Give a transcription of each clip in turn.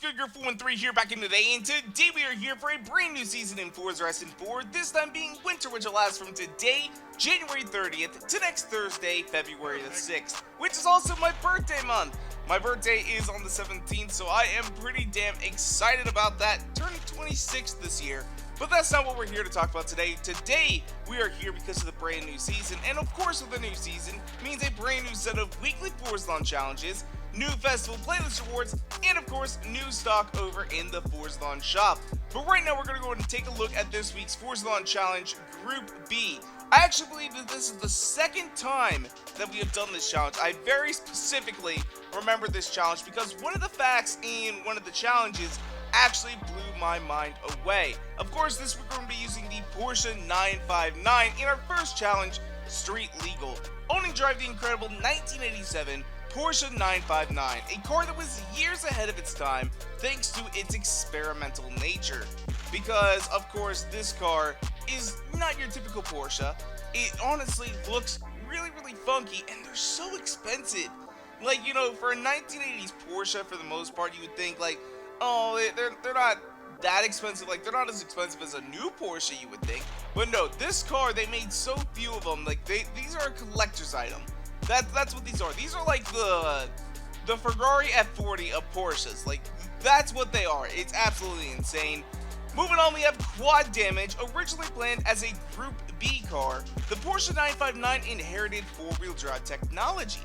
good, Gruppe 13 here back in today, and today we are here for a brand new season in Forza Horizon 4, this time being winter, which will last from today, January 30th, to next Thursday, February the 6th, which is also my birthday month. My birthday is on the 17th, so I am pretty damn excited about that, turning 26 this year. But that's not what we're here to talk about today. Today, we are here because of the brand new season, and of course with the new season, means a brand new set of weekly Forzathon challenges, new festival playlist rewards, and of course, new stock over in the Forzathon shop. But right now, we're going to go ahead and take a look at this week's Forzathon challenge, Gruppe B. I actually believe that this is the second time that we have done this challenge. I very specifically remember this challenge because one of the facts in one of the challenges actually blew my mind away. Of course, this week we're going to be using the Porsche 959 in our first challenge, Street Legal. Own and drive the incredible 1987 Porsche 959, a car that was years ahead of its time thanks to its experimental nature. Because, of course, this car is not your typical Porsche. It honestly looks really funky, and they're so expensive. Like, you know, for a 1980s Porsche, for the most part, you would think, like, oh, they're not that expensive. Like, they're not as expensive as a new Porsche, you would think. But no, this car, they made so few of them. Like, these are a collector's item. That's what these are. These are like the Ferrari F40 of Porsches. Like, that's what they are. It's absolutely insane. Moving on, we have Quad Damage. Originally planned as a Gruppe B car, the Porsche 959 inherited four-wheel drive technology,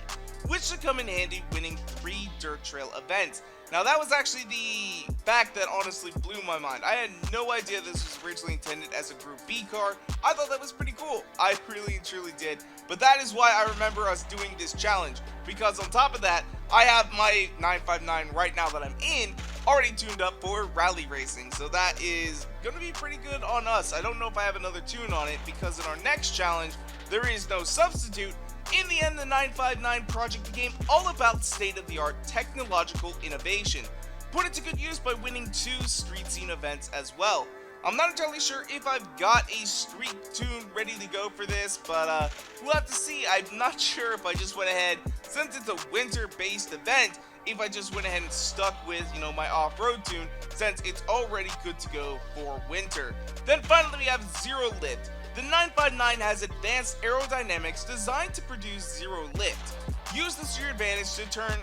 which should come in handy winning 3 dirt trail events. Now, that was actually the fact that honestly blew my mind. I had no idea this was originally intended as a Gruppe B car. I thought that was pretty cool. I really and truly did. But that is why I remember us doing this challenge, because on top of that, I have my 959 right now that I'm in already tuned up for rally racing. So that is going to be pretty good on us. I don't know if I have another tune on it, because in our next challenge, there is no substitute. In the end, the 959 project became all about state-of-the-art technological innovation, put it to good use by winning 2 street scene events as well. I'm not entirely sure if I've got a street tune ready to go for this, but we'll have to see. I'm not sure if I just went ahead, since it's a winter-based event, if I just went ahead and stuck with, you know, my off-road tune, since it's already good to go for winter. Then finally, we have Zero Lift. The 959 has advanced aerodynamics designed to produce zero lift. Use this to your advantage to turn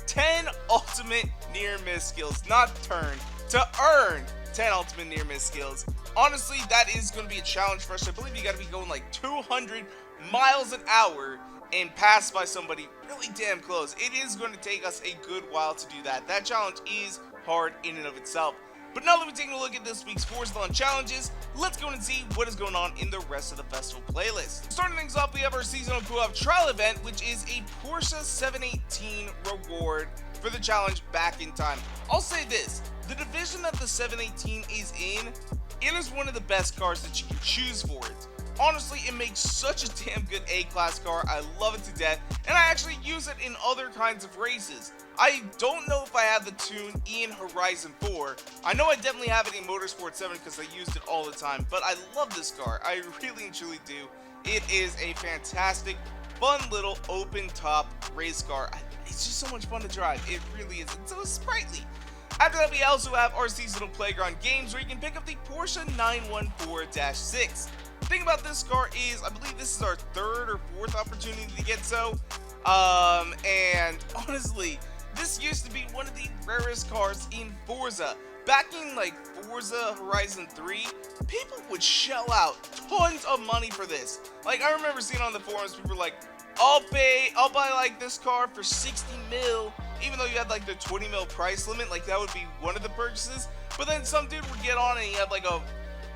10 ultimate near-miss skills, not turn, to earn 10 ultimate near-miss skills. Honestly, that is going to be a challenge for us. I believe you got to be going like 200 miles an hour and pass by somebody really damn close. It is going to take us a good while to do that. That challenge is hard in and of itself. But now that we're taking a look at this week's Forzathon challenges, let's go and see what is going on in the rest of the festival playlist. Starting things off, we have our seasonal co-op trial event, which is a Porsche 718 reward for the challenge Back in Time. I'll say this, the division that the 718 is in, it is one of the best cars that you can choose for it. Honestly, it makes such a damn good A-class car. I love it to death, and I actually use it in other kinds of races. I don't know if I have the tune in Horizon 4. I know I definitely have it in Motorsport 7 because I used it all the time, but I love this car. I really and truly do. It is a fantastic, fun little open-top race car. It's just so much fun to drive. It really is. It's so sprightly. After that, we also have our seasonal playground games where you can pick up the Porsche 914-6. The thing about this car is, I believe this is our 3rd or 4th opportunity to get so. And honestly, this used to be one of the rarest cars in Forza. Back in like Forza Horizon 3, people would shell out tons of money for this. Like, I remember seeing on the forums, people were like, I'll buy like this car for 60 mil, even though you had like the 20 mil price limit. Like, that would be one of the purchases. But then some dude would get on and he had like a,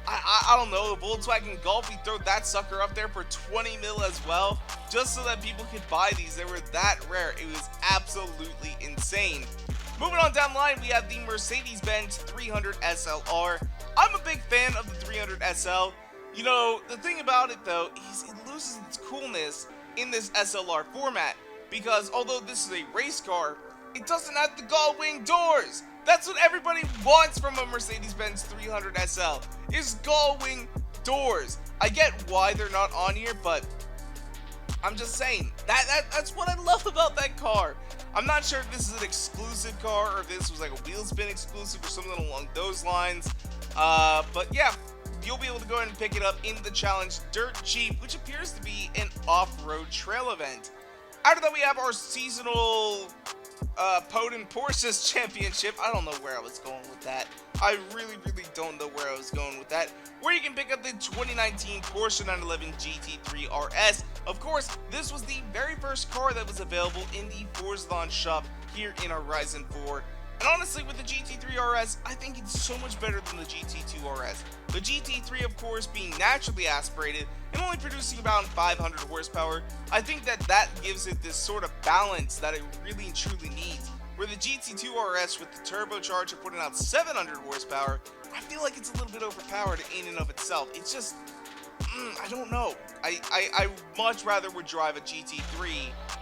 I don't know, a Volkswagen Golf. He'd throw that sucker up there for 20 mil as well, just so that people could buy these. They were that rare. It was absolutely insane. Moving on down the line, we have the Mercedes-Benz 300 SLR. I'm a big fan of the 300 SL. You know, the thing about it though is it loses its coolness in this SLR format, because although this is a race car, it doesn't have the gull-wing doors. That's what everybody wants from a Mercedes-Benz 300 SL, is gull-wing doors. I get why they're not on here, but I'm just saying, that's what I love about that car. I'm not sure if this is an exclusive car or if this was like a wheel spin exclusive or something along those lines. But yeah, you'll be able to go ahead and pick it up in the challenge Dirt Cheap, which appears to be an off-road trail event. After that, we have our seasonal Potent Porsches Championship. I don't know where I was going with that. I really don't know where I was going with that. Where you can pick up the 2019 Porsche 911 GT3 RS. Of course, this was the very first car that was available in the Forzathon shop here in Horizon 4. And honestly, with the GT3 RS, I think it's so much better than the GT2 RS. The GT3, of course, being naturally aspirated and only producing about 500 horsepower, I think that gives it this sort of balance that it really and truly needs. Where the GT2 RS with the turbocharger putting out 700 horsepower, I feel like it's a little bit overpowered in and of itself. It's just, I don't know. I much rather would drive a GT3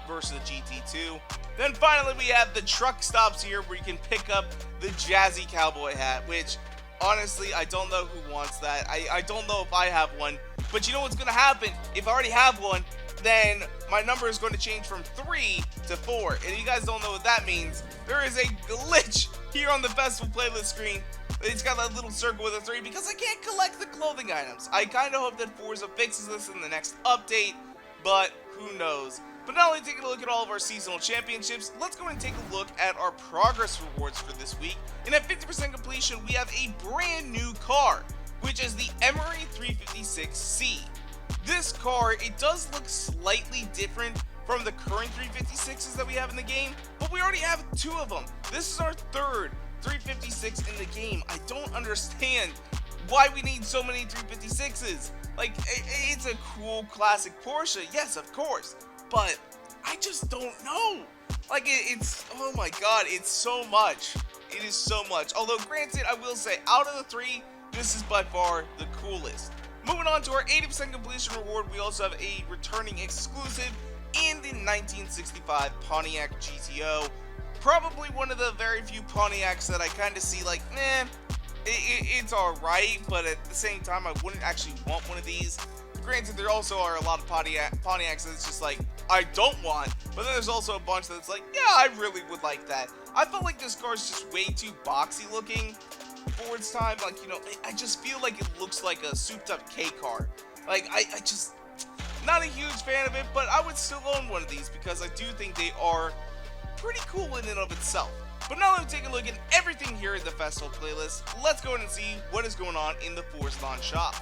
versus a GT2. Then finally we have the truck stops here where you can pick up the Jazzy Cowboy hat, which honestly I don't know who wants that. I don't know if I have one, but you know what's going to happen? If I already have one, then my number is going to change from 3 to 4. And if you guys don't know what that means, there is a glitch here on the festival playlist screen. It's got that little circle with a 3 because I can't collect the clothing items. I kind of hope that Forza fixes this in the next update, but who knows. But not only taking a look at all of our seasonal championships, let's go and take a look at our progress rewards for this week. And at 50% completion, we have a brand new car, which is the Emory 356C. This car, it does look slightly different from the current 356s that we have in the game, but we already have 2 of them. This is our third 356 in the game. I don't understand why we need so many 356s. Like, it's a cool classic Porsche, yes, of course, but I just don't know. Like, it's, oh my god, it's so much. It is so much. Although, granted, I will say, out of the 3, this is by far the coolest. Moving on to our 80% completion reward, we also have a returning exclusive in the 1965 Pontiac GTO. Probably one of the very few Pontiacs that I kind of see like, it's alright, but at the same time, I wouldn't actually want one of these. Granted, there also are a lot of Pontiacs that's just like, I don't want, but then there's also a bunch that's like, yeah, I really would like that. I felt like this car is just way too boxy looking for its time. Like, you know, I just feel like it looks like a souped up K car. Like, I just, not a huge fan of it, but I would still own one of these because I do think they are pretty cool in and of itself. But now that we've taken a look at everything here in the festival playlist, let's go ahead and see what is going on in the Forzathon shop.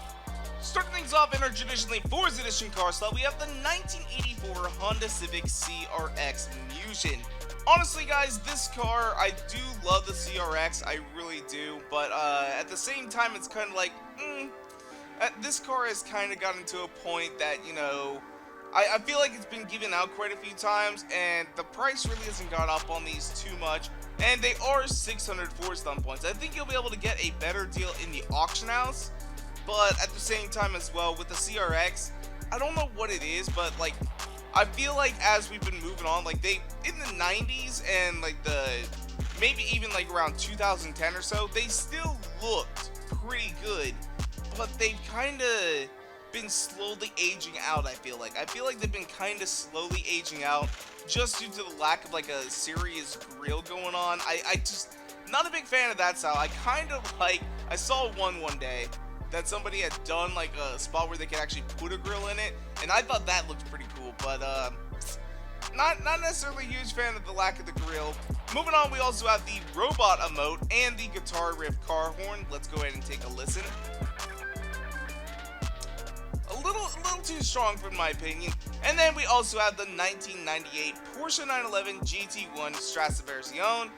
Starting things off in our traditionally Forza Edition car slot, we have the 1984 Honda Civic CRX Mugen. Honestly, guys, this car, I do love the CRX, I really do, but at the same time, it's kind of like, this car has kind of gotten to a point that, you know, I feel like it's been given out quite a few times, and the price really hasn't gone up on these too much, and they are 600 Forzathon points. I think you'll be able to get a better deal in the auction house, but at the same time as well, with the CRX, I don't know what it is, but like, I feel like as we've been moving on, like they, in the 90s and like maybe even like around 2010 or so, they still looked pretty good, but they've kind of been slowly aging out. I feel like they've been kind of slowly aging out just due to the lack of like a serious grill going on. I just, not a big fan of that style. I kind of like, I saw one day that somebody had done like a spot where they could actually put a grill in it, and I thought that looked pretty cool, but not necessarily a huge fan of the lack of the grill. Moving on, we also have the robot emote and the guitar riff car horn. Let's go ahead and take a listen. A little too strong for my opinion. And then we also have the 1998 Porsche 911 GT1 strassenversion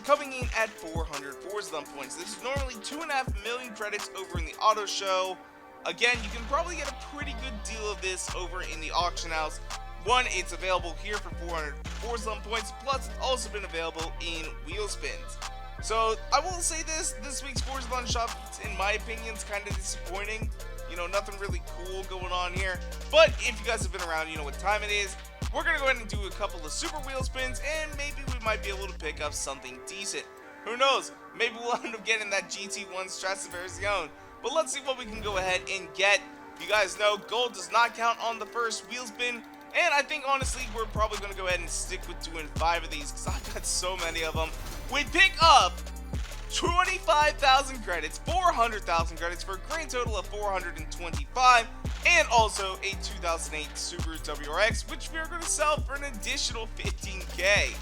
coming in at 400 Forzathon points. This is normally 2.5 million credits over in the auto show. Again, you can probably get a pretty good deal of this over in the auction house. One, it's available here for 400 Forzathon points, plus it's also been available in wheel spins. So I will say this week's Forzathon shop, in my opinion, is kind of disappointing. You know, nothing really cool going on here. But if you guys have been around, you know what time it is. We're going to go ahead and do a couple of super wheel spins, and maybe we might be able to pick up something decent. Who knows? Maybe we'll end up getting that GT1 strassenversion. But let's see what we can go ahead and get. You guys know gold does not count on the first wheel spin. And I think, honestly, we're probably going to go ahead and stick with doing 5 of these because I've got so many of them. We pick up 25,000 credits, 400,000 credits for a grand total of 425, and also a 2008 Subaru WRX, which we are going to sell for an additional 15k.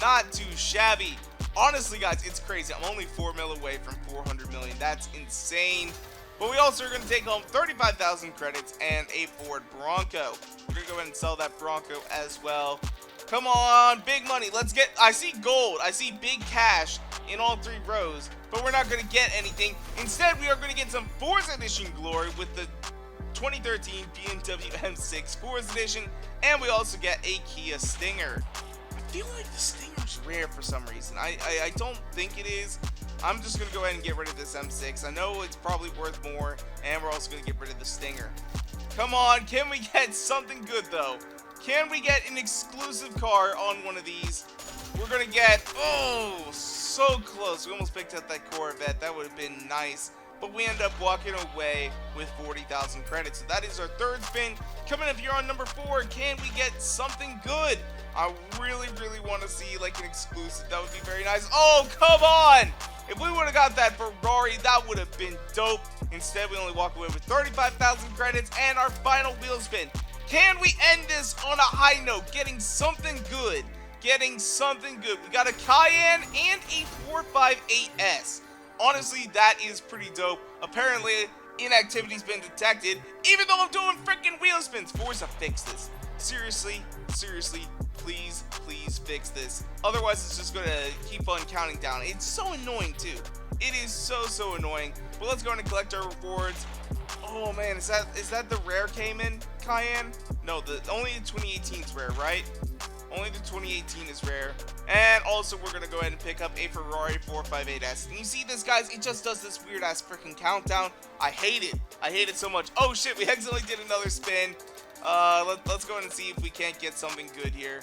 Not too shabby. Honestly, guys, it's crazy. I'm only 4 mil away from 400 million. That's insane. But we also are going to take home 35,000 credits and a Ford Bronco. We're going to go ahead and sell that Bronco as well. Come on, big money. Let's get, I see gold. I see big cash in all 3 rows, but we're not going to get anything. Instead, we are going to get some Forza Edition glory with the 2013 BMW M6 Forza Edition, and we also get a Kia Stinger. I feel like the Stinger's rare for some reason. I don't think it is. I'm just going to go ahead and get rid of this M6. I know it's probably worth more, and we're also going to get rid of the Stinger. Come on, can we get something good, though? Can we get an exclusive car on one of these? We're going to get, oh, so close. We almost picked up that Corvette. That would have been nice. But we end up walking away with 40,000 credits. So that is our 3rd spin. Coming up here on number 4, can we get something good? I really want to see like an exclusive. That would be very nice. Oh, come on! If we would have got that Ferrari, that would have been dope. Instead, we only walk away with 35,000 credits and our final wheel spin. Can we end this on a high note, getting something good? Getting something good. We got a Cayenne and a 458S. Honestly, that is pretty dope. Apparently, inactivity's been detected, even though I'm doing freaking wheel spins. Forza, fix this. Seriously, please fix this. Otherwise, it's just gonna keep on counting down. It's so annoying, too. It is so annoying. But let's go and collect our rewards. Oh man, is that the rare Cayman Cayenne? No, only the 2018 is rare, right? Only the 2018 is rare. And also, we're going to go ahead and pick up a Ferrari 458S. And you see this, guys? It just does this weird-ass freaking countdown. I hate it. I hate it so much. Oh, shit. We accidentally did another spin. Let's go ahead and see if we can't get something good here.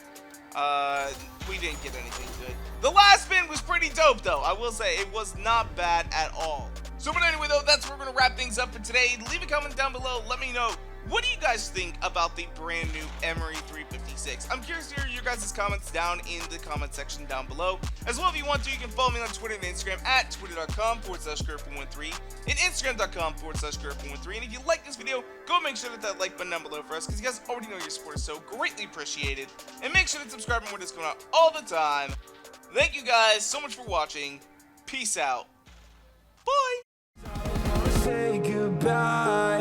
We didn't get anything good. The last spin was pretty dope, though. I will say, it was not bad at all. So, but anyway, though, that's where we're going to wrap things up for today. Leave a comment down below. Let me know. What do you guys think about the brand new Emory 356? I'm curious to hear your guys' comments down in the comment section down below. As well, if you want to, you can follow me on Twitter and Instagram at twitter.com/Gruppe13 and Instagram.com/Gruppe13. And if you like this video, go make sure to hit that like button down below for us because you guys already know your support is so greatly appreciated. And make sure to subscribe for more videos coming out all the time. Thank you guys so much for watching. Peace out. Bye. Say goodbye.